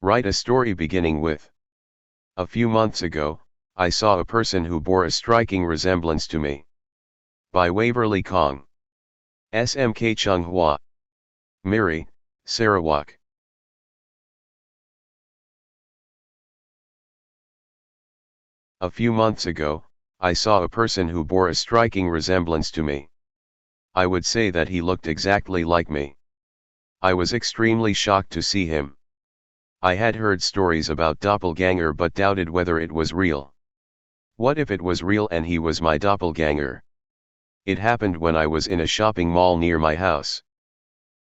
Write a story beginning with: a few months ago, I saw a person who bore a striking resemblance to me. By Waverly KongSMK Chung, Miri, Sarawak. A few months ago, I saw a person who bore a striking resemblance to me. I would say that he looked exactly like me. I was extremely shocked to see him. I had heard stories about doppelganger but doubted whether it was real. What if it was real and he was my doppelganger? It happened when I was in a shopping mall near my house.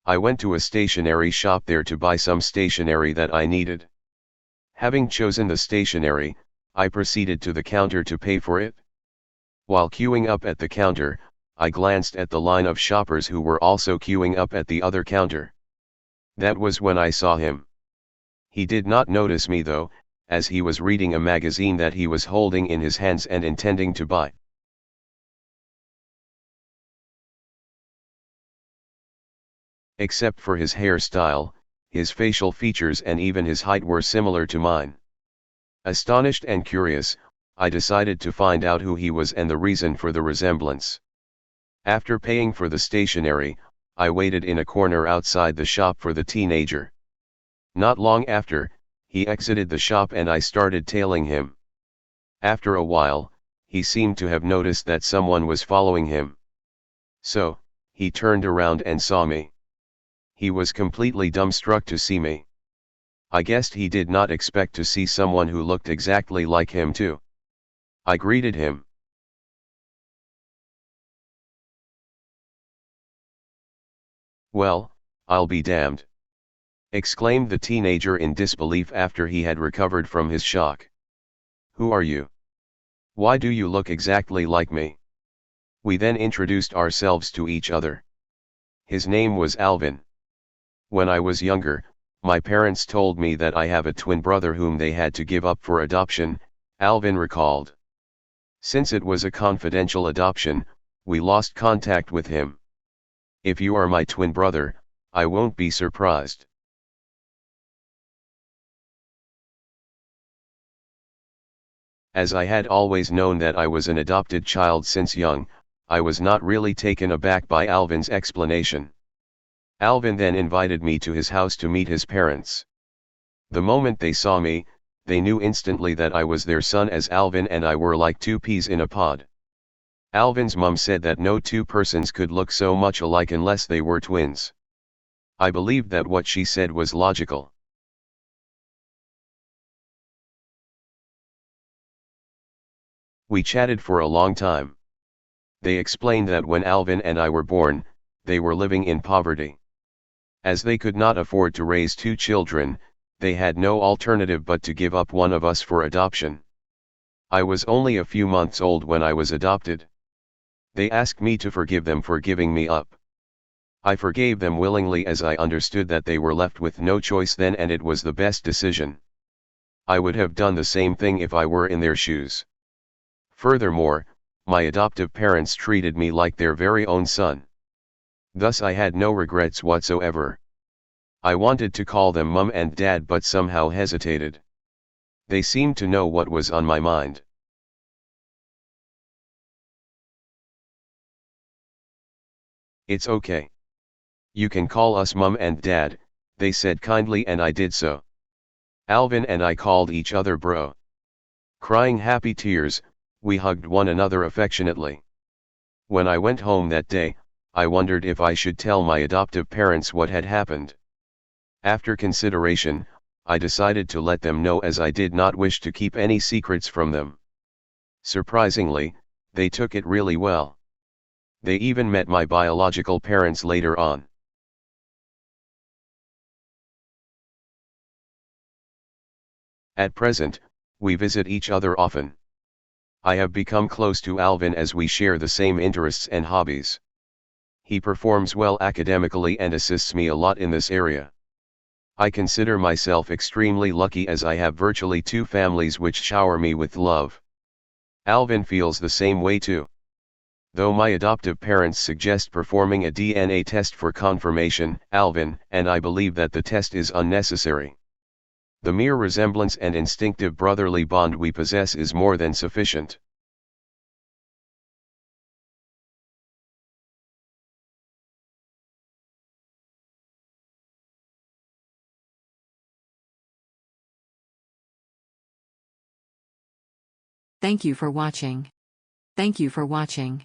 I went to a stationery shop there to buy some stationery that I needed. Having chosen the stationery, I proceeded to the counter to pay for it. While queuing up at the counter, I glanced at the line of shoppers who were also queuing up at the other counter. That was when I saw him. He did not notice me though, as he was reading a magazine that he was holding in his hands and intending to buy. Except for his hairstyle, his facial features and even his height were similar to mine. Astonished and curious, I decided to find out who he was and the reason for the resemblance. After paying for the stationery, I waited in a corner outside the shop for the teenager. Not long after, he exited the shop and I started tailing him. After a while, he seemed to have noticed that someone was following him. So, he turned around and saw me. He was completely dumbstruck to see me. I guessed he did not expect to see someone who looked exactly like him too. I greeted him. "Well, I'll be damned!" exclaimed the teenager in disbelief after he had recovered from his shock. "Who are you? Why do you look exactly like me?" We then introduced ourselves to each other. His name was Alvin. When I was younger, my parents told me that I have a twin brother whom they had to give up for adoption, Alvin recalled. Since it was a confidential adoption, we lost contact with him. If you are my twin brother, I won't be surprised. As I had always known that I was an adopted child since young, I was not really taken aback by Alvin's explanation. Alvin then invited me to his house to meet his parents. The moment they saw me, they knew instantly that I was their son, as Alvin and I were like two peas in a pod. Alvin's mum said that no two persons could look so much alike unless they were twins. I believed that what she said was logical. We chatted for a long time. They explained that when Alvin and I were born, they were living in poverty. As they could not afford to raise two children, they had no alternative but to give up one of us for adoption. I was only a few months old when I was adopted. They asked me to forgive them for giving me up. I forgave them willingly, as I understood that they were left with no choice then and it was the best decision. I would have done the same thing if I were in their shoes. Furthermore, my adoptive parents treated me like their very own son. Thus I had no regrets whatsoever. I wanted to call them Mum and Dad but somehow hesitated. They seemed to know what was on my mind. "It's okay. You can call us Mum and Dad," they said kindly, and I did so. Alvin and I called each other bro. Crying happy tears, we hugged one another affectionately. When I went home that day, I wondered if I should tell my adoptive parents what had happened. After consideration, I decided to let them know, as I did not wish to keep any secrets from them. Surprisingly, they took it really well. They even met my biological parents later on. At present, we visit each other often. I have become close to Alvin as we share the same interests and hobbies. He performs well academically and assists me a lot in this area. I consider myself extremely lucky as I have virtually two families which shower me with love. Alvin feels the same way too. Though my adoptive parents suggest performing a DNA test for confirmation, Alvin and I believe that the test is unnecessary. The mere resemblance and instinctive brotherly bond we possess is more than sufficient. Thank you for watching. Thank you for watching.